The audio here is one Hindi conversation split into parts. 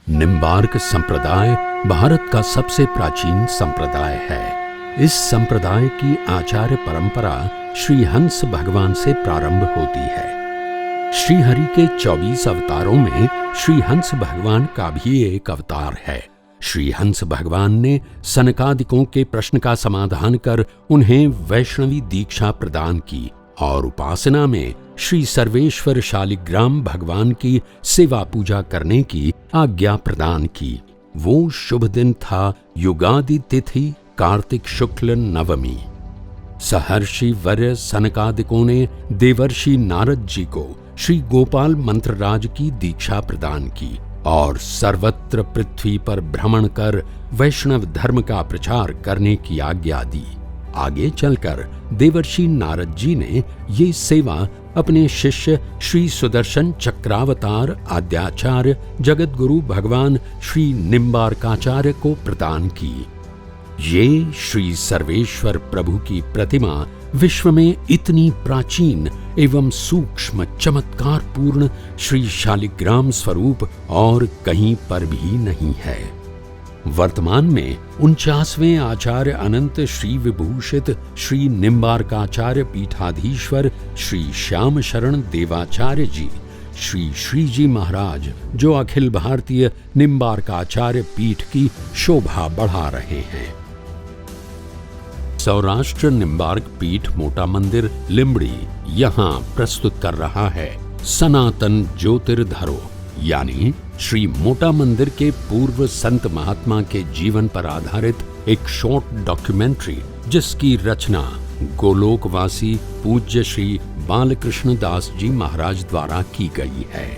निम्बार्क संप्रदाय भारत का सबसे प्राचीन संप्रदाय है। इस संप्रदाय की आचार्य परंपरा श्री हंस भगवान से प्रारंभ होती है। श्री हरि के 24 अवतारों में श्री हंस भगवान का भी एक अवतार है। श्री हंस भगवान ने सनकादिकों के प्रश्न का समाधान कर उन्हें वैष्णवी दीक्षा प्रदान की और उपासना में श्री सर्वेश्वर शालिग्राम भगवान की सेवा पूजा करने की आज्ञा प्रदान की। वो शुभ दिन था युगादि तिथि कार्तिक शुक्ल नवमी। सहर्षि वर्य सनकादिकों ने देवर्षि नारद जी को श्री गोपाल मंत्रराज की दीक्षा प्रदान की और सर्वत्र पृथ्वी पर भ्रमण कर वैष्णव धर्म का प्रचार करने की आज्ञा दी। आगे चलकर देवर्षि नारद जी ने ये सेवा अपने शिष्य श्री सुदर्शन चक्रावतार आद्याचार्य जगतगुरु भगवान श्री निम्बार्काचार्य को प्रदान की। ये श्री सर्वेश्वर प्रभु की प्रतिमा विश्व में इतनी प्राचीन एवं सूक्ष्म चमत्कार पूर्ण श्री शालिग्राम स्वरूप और कहीं पर भी नहीं है। वर्तमान में 49वें आचार्य अनंत श्री विभूषित श्री निम्बार्काचार्य पीठाधीश्वर श्री श्याम शरण देवाचार्य जी श्री जी महाराज जो अखिल भारतीय निम्बार्काचार्य पीठ की शोभा बढ़ा रहे हैं। सौराष्ट्र निम्बार्क पीठ मोटा मंदिर लिंबड़ी यहाँ प्रस्तुत कर रहा है सनातन ज्योतिर्धरो यानी श्री मोटा मंदिर के पूर्व संत महात्मा के जीवन पर आधारित एक शॉर्ट डॉक्यूमेंट्री जिसकी रचना गोलोकवासी पूज्य श्री बालकृष्ण दास जी महाराज द्वारा की गई है।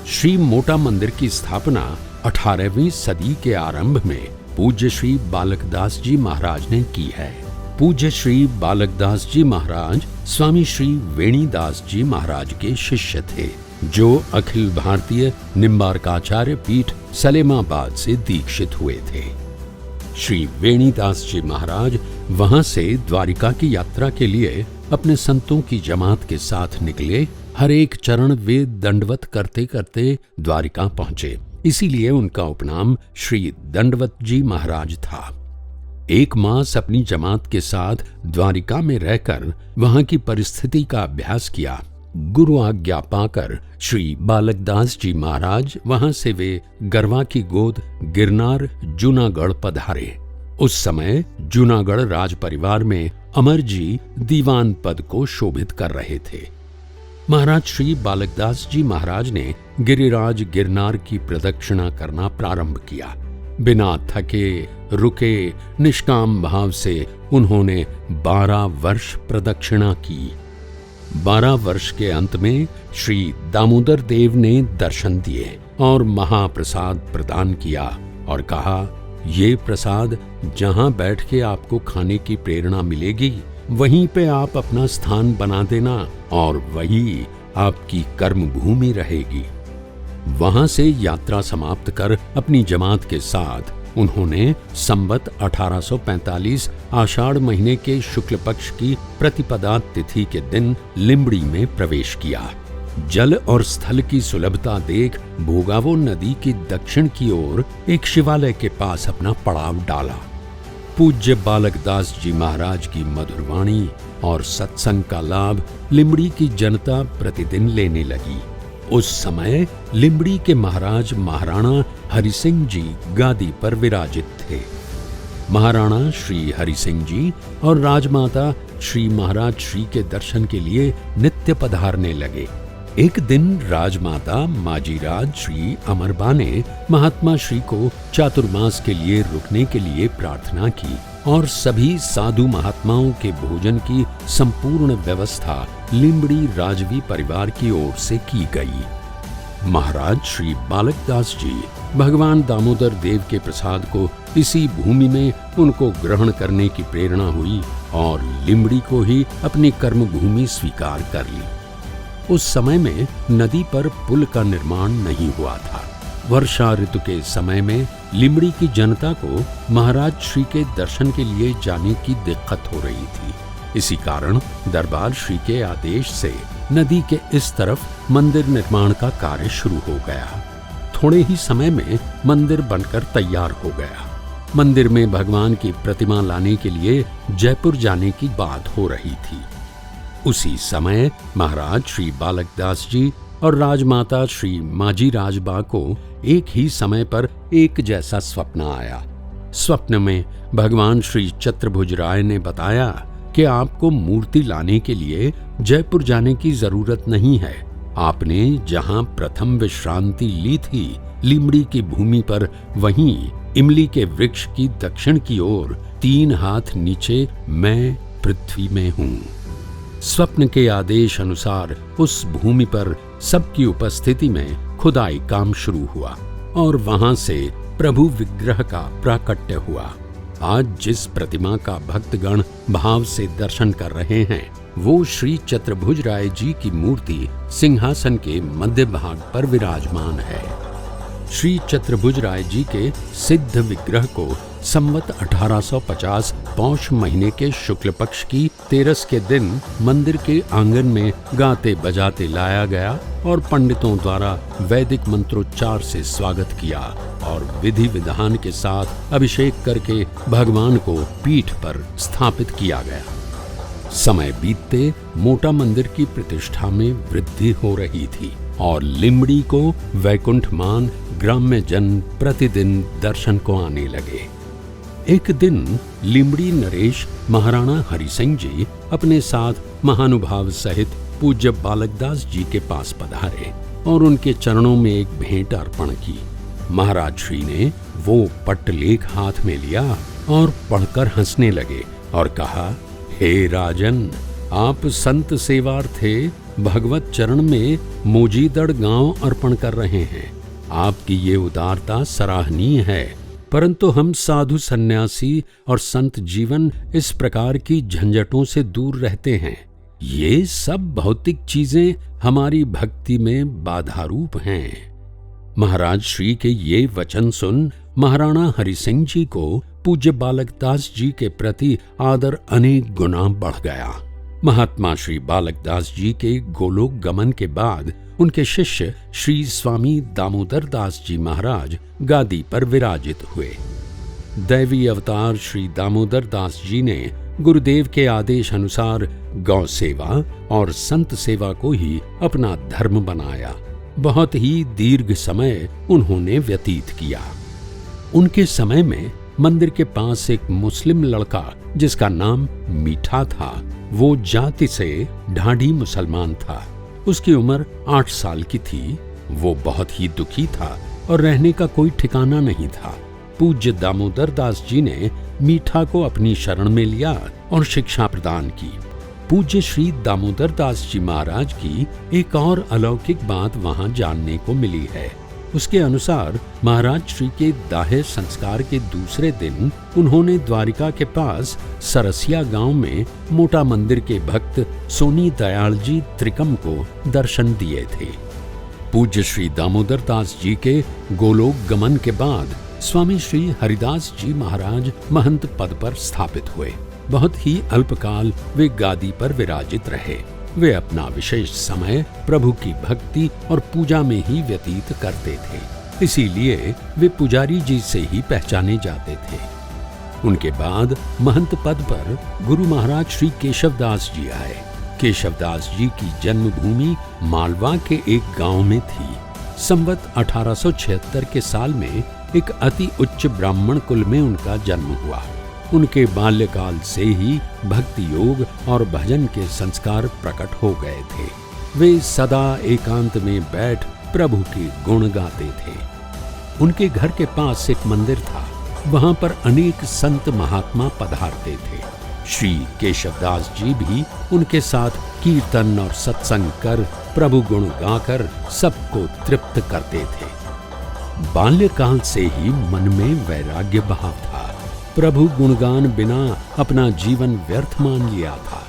श्री मोटा मंदिर की स्थापना 18वीं सदी के आरंभ में पूज्य श्री बालकदास जी महाराज ने की है। पूज्य श्री बालकदास जी महाराज स्वामी श्री वेणीदास जी महाराज के शिष्य थे जो अखिल भारतीय निम्बार्काचार्य पीठ सलेमाबाद से दीक्षित हुए थे। श्री वेणीदास जी महाराज वहां से द्वारिका की यात्रा के लिए अपने संतों की जमात के साथ निकले। हर एक चरण वे दंडवत करते करते द्वारिका पहुंचे, इसीलिए उनका उपनाम श्री दंडवत जी महाराज था। एक मास अपनी जमात के साथ द्वारिका में रहकर वहां की परिस्थिति का अभ्यास किया। गुरु आज्ञा पाकर श्री बालकदास जी महाराज वहां से वे गरवा की गोद गिरनार जूनागढ़ पधारे। उस समय जूनागढ़ राज परिवार में अमर जी दीवान पद को शोभित कर रहे थे। महाराज श्री बालकदास जी महाराज ने गिरिराज गिरनार की प्रदक्षिणा करना प्रारंभ किया। बिना थके रुके निष्काम भाव से उन्होंने 12 वर्ष प्रदक्षिणा की। 12 वर्ष के अंत में श्री दामोदर देव ने दर्शन दिए और महाप्रसाद प्रदान किया और कहा, ये प्रसाद जहां बैठ के आपको खाने की प्रेरणा मिलेगी वहीं पे आप अपना स्थान बना देना और वही आपकी कर्म भूमि रहेगी। वहां से यात्रा समाप्त कर अपनी जमात के साथ उन्होंने संवत 1845 आषाढ़ महीने के शुक्ल पक्ष की प्रतिपदा तिथि के दिन लिंबड़ी में प्रवेश किया। जल और स्थल की सुलभता देख भोगावो नदी की दक्षिण की ओर एक शिवालय के पास अपना पड़ाव डाला। पूज्य बालकदास जी महाराज की मधुरवाणी और सत्संग का लाभ लिंबड़ी की जनता प्रतिदिन लेने लगी। उस समय लिंबड़ी के महाराज महाराणा हरि सिंह जी गादी पर विराजित थे। महाराणा श्री हरि सिंह जी और राजमाता श्री महाराज श्री के दर्शन के लिए नित्य पधारने लगे। एक दिन राजमाता माजीराज श्री अमरबा ने महात्मा श्री को चातुर्मास के लिए रुकने के लिए प्रार्थना की और सभी साधु महात्माओं के भोजन की संपूर्ण व्यवस्था लिंबड़ी राजवी परिवार की ओर से की गई। महाराज श्री बालकदास जी भगवान दामोदर देव के प्रसाद को इसी भूमि में उनको ग्रहण करने की प्रेरणा हुई और लिंबड़ी को ही अपनी कर्म भूमि स्वीकार कर ली। उस समय में नदी पर पुल का निर्माण नहीं हुआ था। वर्षा ऋतु के समय में लिंबड़ी की जनता को महाराज श्री के दर्शन के लिए जाने की दिक्कत हो रही थी। इसी कारण दरबार श्री के आदेश से नदी के इस तरफ मंदिर निर्माण का कार्य शुरू हो गया। थोड़े ही समय में मंदिर बनकर तैयार हो गया। मंदिर में भगवान की प्रतिमा लाने के लिए जयपुर जाने की बात हो रही थी। उसी समय महाराज श्री बालकदास जी और राजमाता श्री माजी राजबा को एक ही समय पर एक जैसा स्वप्न आया। स्वप्न में भगवान श्री चतुर्भुज राय ने बताया कि आपको मूर्ति लाने के लिए जयपुर जाने की जरूरत नहीं है। आपने जहां प्रथम विश्रांति ली थी लिमड़ी की भूमि पर, वहीं इमली के वृक्ष की दक्षिण की ओर 3 हाथ नीचे मैं पृथ्वी में हूं। स्वप्न के आदेश अनुसार उस भूमि पर सबकी उपस्थिति में खुदाई काम शुरू हुआ और वहां से प्रभु विग्रह का प्राकट्य हुआ। आज जिस प्रतिमा का भक्तगण भाव से दर्शन कर रहे हैं वो श्री चतुर्भुज राय जी की मूर्ति सिंहासन के मध्य भाग पर विराजमान है। श्री चतुर्भुज राय जी के सिद्ध विग्रह को संवत 1850 पौष महीने के शुक्ल पक्ष की तेरस के दिन मंदिर के आंगन में गाते बजाते लाया गया और पंडितों द्वारा वैदिक मंत्रोच्चार से स्वागत किया और विधि विधान के साथ अभिषेक करके भगवान को पीठ पर स्थापित किया गया। समय बीतते मोटा मंदिर की प्रतिष्ठा में वृद्धि हो रही थी और लिमड़ी को वैकुंठमान ग्राम्य जन प्रतिदिन दर्शन को आने लगे। एक दिन लिमड़ी नरेश महाराणा हरि सिंह जी अपने साथ महानुभाव सहित पूज्य बालकदास जी के पास पधारे और उनके चरणों में एक भेंट अर्पण की। महाराज श्री ने वो पट्टलेख हाथ में लिया और पढ़कर हंसने लगे और कहा, हे राजन, आप संत सेवार्थे भगवत चरण में मोजीदड़ गांव अर्पण कर रहे हैं। आपकी ये उदारता सराहनीय है, परंतु हम साधु सन्यासी और संत जीवन इस प्रकार की झंझटों से दूर रहते हैं। ये सब भौतिक चीजें हमारी भक्ति में बाधारूप हैं। महाराज श्री के ये वचन सुन महाराणा हरि सिंह जी को पूज्य बालकदास जी के प्रति आदर अनेक गुना बढ़ गया। महात्मा श्री बालकदास जी के गोलोक गमन के बाद उनके शिष्य श्री स्वामी दामोदर दास जी महाराज गादी पर विराजित हुए। दैवी अवतार श्री दामोदर दास जी ने गुरुदेव के आदेश अनुसार गौ सेवा और संत सेवा को ही अपना धर्म बनाया। बहुत ही दीर्घ समय उन्होंने व्यतीत किया। उनके समय में मंदिर के पास एक मुस्लिम लड़का जिसका नाम मीठा था, वो जाति से ढाढ़ी मुसलमान था। उसकी उम्र 8 साल की थी। वो बहुत ही दुखी था और रहने का कोई ठिकाना नहीं था। पूज्य दामोदर दास जी ने मीठा को अपनी शरण में लिया और शिक्षा प्रदान की। पूज्य श्री दामोदर दास जी महाराज की एक और अलौकिक बात वहां जानने को मिली है। उसके अनुसार महाराज श्री के दाहे संस्कार के दूसरे दिन उन्होंने द्वारिका के पास सरसिया गांव में मोटा मंदिर के भक्त सोनी दयाल जी त्रिकम को दर्शन दिए थे। पूज्य श्री दामोदर दास जी के गोलोक गमन के बाद स्वामी श्री हरिदास जी महाराज महंत पद पर स्थापित हुए। बहुत ही अल्पकाल वे गादी पर विराजित रहे। वे अपना विशेष समय प्रभु की भक्ति और पूजा में ही व्यतीत करते थे, इसीलिए वे पुजारी जी से ही पहचाने जाते थे। उनके बाद महंत पद पर गुरु महाराज श्री केशवदास जी आए। केशवदास जी की जन्मभूमि मालवा के एक गांव में थी। संवत 1876 के साल में एक अति उच्च ब्राह्मण कुल में उनका जन्म हुआ। उनके बाल्यकाल से ही भक्ति योग और भजन के संस्कार प्रकट हो गए थे। वे सदा एकांत में बैठ प्रभु के गुण गाते थे। उनके घर के पास एक मंदिर था। वहां पर अनेक संत महात्मा पधारते थे। श्री केशवदास जी भी उनके साथ कीर्तन और सत्संग कर प्रभु गुण गाकर सबको तृप्त करते थे। बाल्यकाल से ही मन में वैराग्य भाव था। प्रभु गुणगान बिना अपना जीवन व्यर्थ मान लिया था।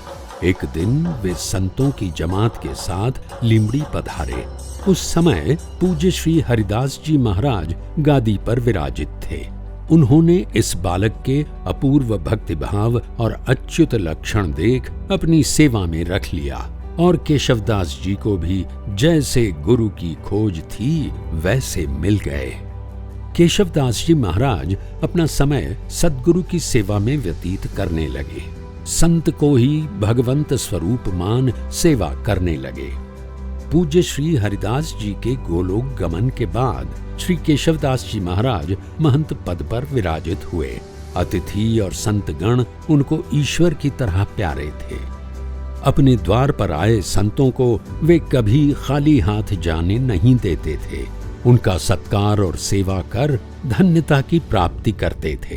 एक दिन वे संतों की जमात के साथ लिमड़ी पधारे। उस समय पूज्य श्री हरिदास जी महाराज गादी पर विराजित थे। उन्होंने इस बालक के अपूर्व भक्ति भाव और अच्युत लक्षण देख अपनी सेवा में रख लिया और केशवदास जी को भी जैसे गुरु की खोज थी वैसे मिल गए। केशवदास जी महाराज अपना समय सद्गुरु की सेवा में व्यतीत करने लगे। संत को ही भगवंत स्वरूप मान सेवा करने लगे। पूज्य श्री हरिदास जी के गोलोक गमन के बाद श्री केशवदास जी महाराज महंत पद पर विराजित हुए। अतिथि और संतगण उनको ईश्वर की तरह प्यारे थे। अपने द्वार पर आए संतों को वे कभी खाली हाथ जाने नहीं देते थे। उनका सत्कार और सेवा कर धन्यता की प्राप्ति करते थे।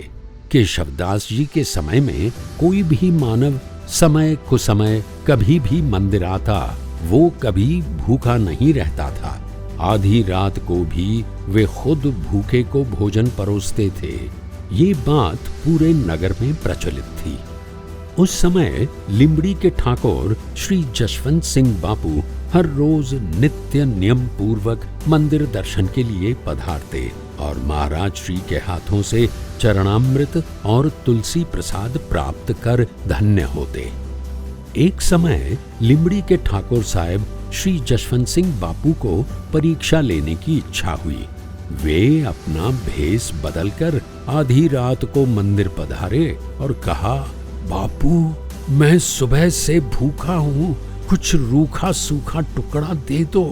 केशवदास जी के समय में कोई भी मानव समय कुसमय कभी भी मंदिर आता, वो कभी भूखा नहीं रहता था। आधी रात को भी वे खुद भूखे को भोजन परोसते थे। ये बात पूरे नगर में प्रचलित थी। उस समय लिंबड़ी के ठाकुर श्री जसवंत सिंह बापू हर रोज नित्य नियम पूर्वक मंदिर दर्शन के लिए पधारते और महाराज श्री के हाथों से चरणामृत और तुलसी प्रसाद प्राप्त कर धन्य होते। एक समय लिंबड़ी के ठाकुर साहब श्री जसवंत सिंह बापू को परीक्षा लेने की इच्छा हुई। वे अपना भेष बदलकर आधी रात को मंदिर पधारे और कहा, बापू, मैं सुबह से भूखा हूँ, कुछ रूखा सूखा टुकड़ा दे दो।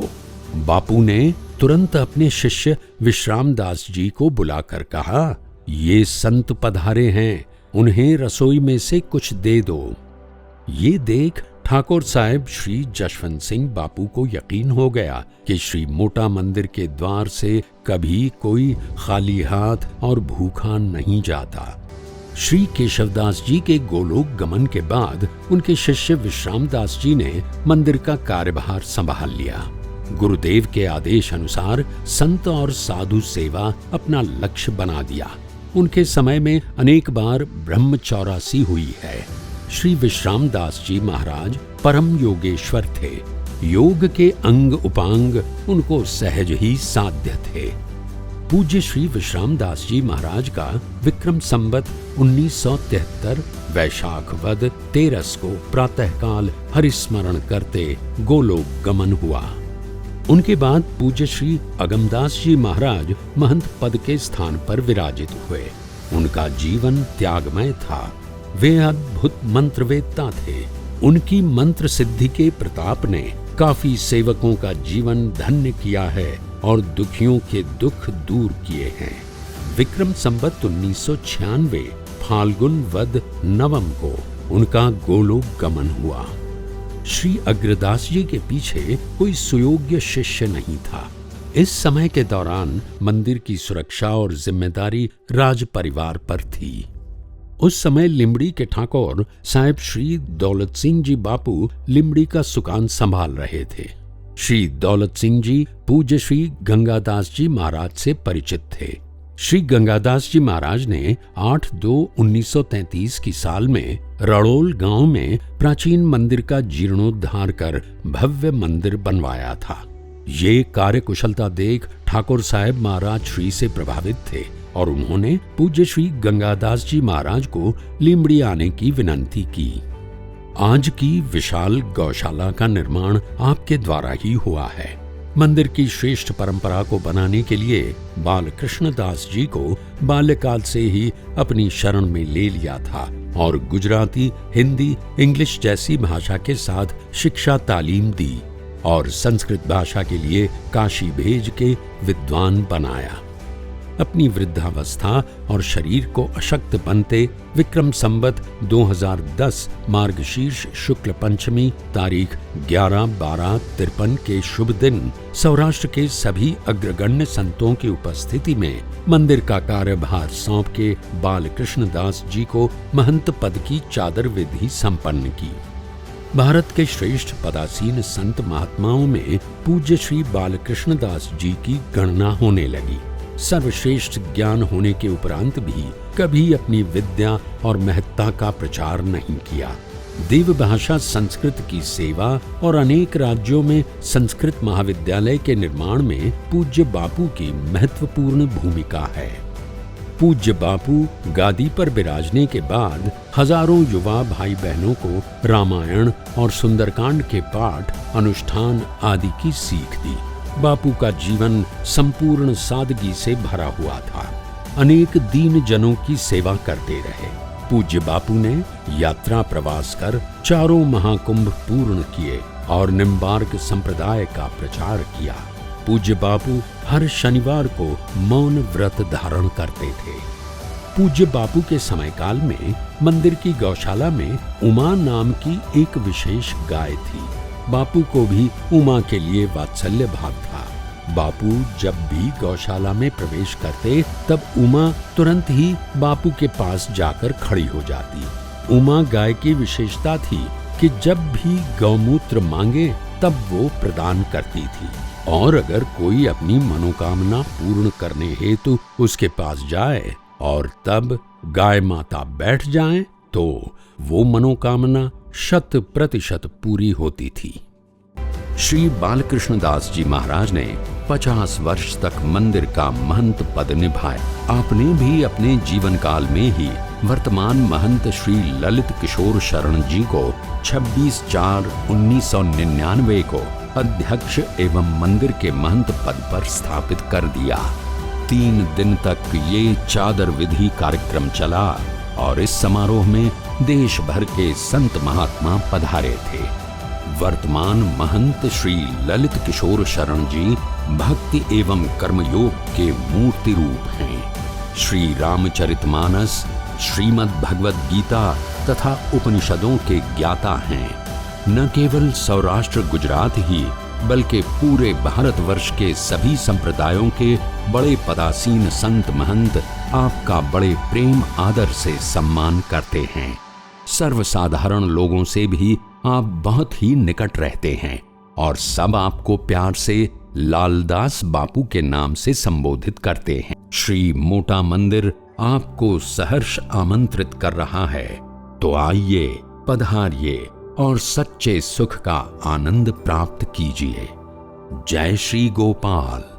बापू ने तुरंत अपने शिष्य विश्राम दास जी को बुलाकर कहा, ये संत पधारे हैं, उन्हें रसोई में से कुछ दे दो। ये देख ठाकुर साहब श्री जसवंत सिंह बापू को यकीन हो गया कि श्री मोटा मंदिर के द्वार से कभी कोई खाली हाथ और भूखा नहीं जाता। श्री केशवदास जी के गोलोक गमन के बाद उनके शिष्य विश्राम दास जी ने मंदिर का कार्यभार संभाल लिया। गुरुदेव के आदेश अनुसार संत और साधु सेवा अपना लक्ष्य बना दिया। उनके समय में अनेक बार ब्रह्म चौरासी हुई है। श्री विश्राम दास जी महाराज परम योगेश्वर थे। योग के अंग उपांग उनको सहज ही साध्य थे। पूज्य श्री विश्राम दास जी महाराज का विक्रम संवत 1973 वैशाख वद 13 को प्रातःकाल हरिस्मरण करते गोलोक गमन हुआ। उनके बाद पूज्य श्री अगमदास जी महाराज महंत पद के स्थान पर विराजित हुए। उनका जीवन त्यागमय था। वे अद्भुत मंत्रवेत्ता थे। उनकी मंत्र सिद्धि के प्रताप ने काफी सेवकों का जीवन धन्य किया है और दुखियों के दुख दूर किए हैं। विक्रम संवत 1996 फाल्गुन वद 9 को उनका गोलोक गमन हुआ। श्री अग्रदास जी के पीछे कोई सुयोग्य शिष्य नहीं था। इस समय के दौरान मंदिर की सुरक्षा और जिम्मेदारी राज परिवार पर थी। उस समय लिंबड़ी के ठाकुर साहिब श्री दौलत सिंह जी बापू लिंबड़ी का सुकान संभाल रहे थे। श्री दौलत सिंह जी पूज्य श्री गंगादास जी महाराज से परिचित थे। श्री गंगादास जी महाराज ने 8/2/1933 की साल में रड़ोल गांव में प्राचीन मंदिर का जीर्णोद्धार कर भव्य मंदिर बनवाया था। ये कार्यकुशलता देख ठाकुर साहब महाराज श्री से प्रभावित थे और उन्होंने पूज्य श्री गंगादास जी महाराज को लिंबड़ी आने की विनंती की। आज की विशाल गौशाला का निर्माण आपके द्वारा ही हुआ है। मंदिर की श्रेष्ठ परंपरा को बनाने के लिए बालकृष्ण दास जी को बाल्यकाल से ही अपनी शरण में ले लिया था और गुजराती, हिंदी, इंग्लिश जैसी भाषा के साथ शिक्षा तालीम दी और संस्कृत भाषा के लिए काशी भेज के विद्वान बनाया। अपनी वृद्धावस्था और शरीर को अशक्त बनते विक्रम संवत 2010 मार्गशीर्ष शुक्ल पंचमी तारीख 11/12/53 के शुभ दिन सौराष्ट्र के सभी अग्रगण्य संतों की उपस्थिति में मंदिर का कार्यभार सौंप के बालकृष्ण दास जी को महंत पद की चादर विधि संपन्न की। भारत के श्रेष्ठ पदासीन संत महात्माओं में पूज्य श्री बालकृष्ण दास जी की गणना होने लगी। सर्वश्रेष्ठ ज्ञान होने के उपरांत भी कभी अपनी विद्या और महत्ता का प्रचार नहीं किया। देव भाषा संस्कृत की सेवा और अनेक राज्यों में संस्कृत महाविद्यालय के निर्माण में पूज्य बापू की महत्वपूर्ण भूमिका है। पूज्य बापू गादी पर विराजने के बाद हजारों युवा भाई बहनों को रामायण और सुंदरकांड के पाठ, अनुष्ठान आदि की सीख दी। बापू का जीवन संपूर्ण सादगी से भरा हुआ था। अनेक दीन जनों की सेवा करते रहे। पूज्य बापू ने यात्रा प्रवास कर चारों महाकुंभ पूर्ण किए और निम्बार्क संप्रदाय का प्रचार किया। पूज्य बापू हर शनिवार को मौन व्रत धारण करते थे। पूज्य बापू के समय काल में मंदिर की गौशाला में उमा नाम की एक विशेष गाय थी। बापू को भी उमा के लिए वात्सल्य भाव था। बापू जब भी गौशाला में प्रवेश करते तब उमा तुरंत ही बापू के पास जाकर खड़ी हो जाती। उमा गाय की विशेषता थी कि जब भी गौमूत्र मांगे तब वो प्रदान करती थी, और अगर कोई अपनी मनोकामना पूर्ण करने हेतु उसके पास जाए और तब गाय माता बैठ जाए तो वो मनोकामना 100% पूरी होती थी। श्री बालकृष्ण दास जी महाराज ने 50 वर्ष तक मंदिर का महंत पद निभाया। आपने भी अपने जीवन काल में ही वर्तमान महंत श्री ललित किशोर शरण जी को 26/4/1999 को अध्यक्ष एवं मंदिर के महंत पद पर स्थापित कर दिया। 3 दिन तक ये चादर विधि कार्यक्रम चला और इस समारोह में देश भर के संत महात्मा पधारे थे। वर्तमान महंत श्री ललित किशोर शरण जी भक्ति एवं कर्मयोग के मूर्ति रूप हैं। श्री रामचरितमानस, श्रीमद् भगवद गीता तथा उपनिषदों के ज्ञाता हैं। न केवल सौराष्ट्र गुजरात ही बल्कि पूरे भारतवर्ष के सभी संप्रदायों के बड़े पदासीन संत महंत आपका बड़े प्रेम आदर से सम्मान करते हैं। सर्वसाधारण लोगों से भी आप बहुत ही निकट रहते हैं और सब आपको प्यार से लालदास बापू के नाम से संबोधित करते हैं। श्री मोटा मंदिर आपको सहर्ष आमंत्रित कर रहा है, तो आइए, पधारिए और सच्चे सुख का आनंद प्राप्त कीजिए। जय श्री गोपाल।